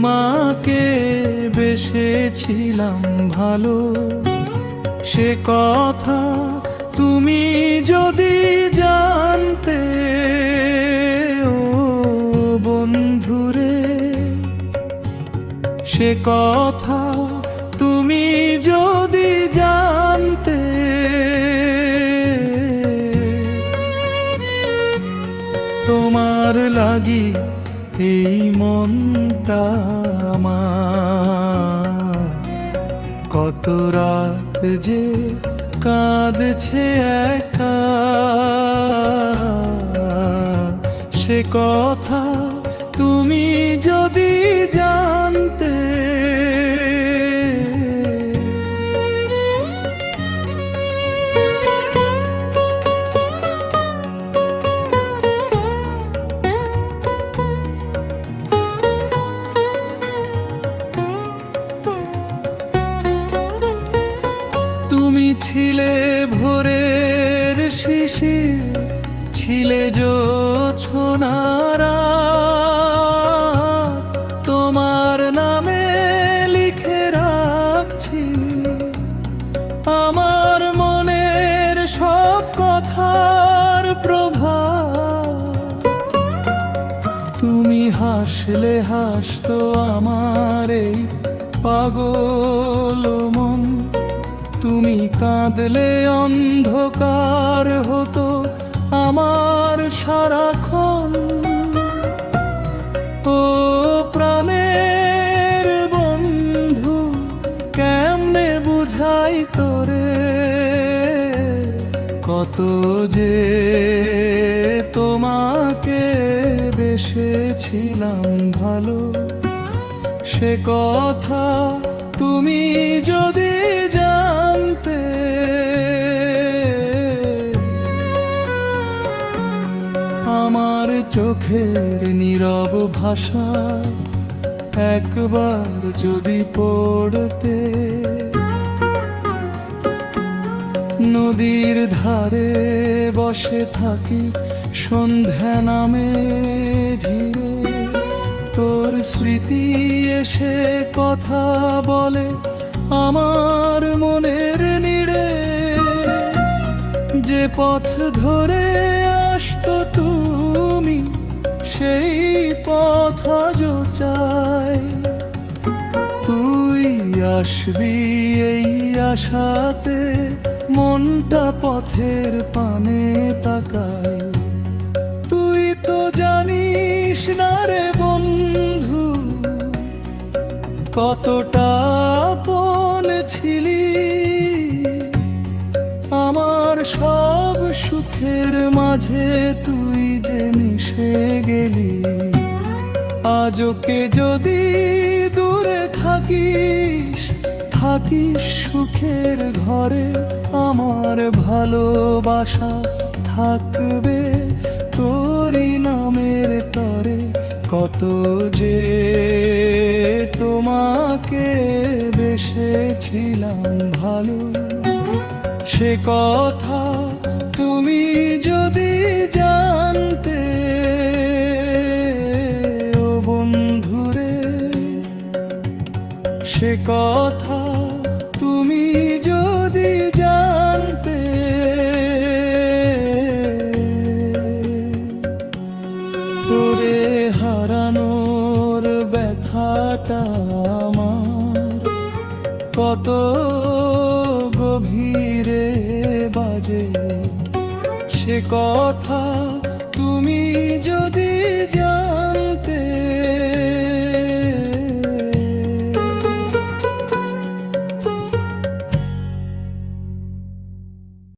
তোমাকে বেসেছিলাম ভালো, সে কথা তুমি যদি জানতে ও বন্ধুরে, সে কথা তুমি যদি জানতে। তোমার লাগি এই মনটা আমার, কত রাত যে কাঁদছে একা, সে কথা তুমি যদি জানতে। তুমি ছিলে ভোরের শিশির, ছিলে জোছনারা, তোমার নামে লিখে রাখছি আমার মনের সব কথার প্রভাব। তুমি হাসলে হাসতো আমার এই পাগল মন, তুমি কাঁদলে অন্ধকার হতো আমার সারাক্ষণ। ও প্রাণের বন্ধু, কেমনে বুঝাই তোরে, কত যে তোমাকে বেসেছিলাম ভালো, সে কথা তুমি যদি জানতে। আমার চোখের নীরব ভাষা একবার যদি পড়তে, নদীর ধারে বসে থাকি সন্ধ্যা নামে ধীরে, তোর স্মৃতি এসে কথা বলে আমার মনের নিড়ে। যে পথ ধরে আসতো তুমি, সেই পথ আজও চাই। তুই আসবি এই আশাতে মনটা পথের পানে তাকায়। তুই তো জানিস না রে বন্ধু, কতটা আপন ছিলি, আমার সব সুখের মাঝে তুই যে মিশে গেলি। আজকে যদি দূরে থাকিস, থাকিস সুখের ঘরে, আমার ভালোবাসা থাকবে তোরই নামের তরে। কত যে তোমাকে বেসেছিলাম ভালো, সে কথা তুমি যদি জানতে ও বন্ধুরে, সে কথা তুমি যদি জানতে। তোরে হারানোর ব্যথাটা আমার কত গভীরে বাজে, সে কথা তুমি যদি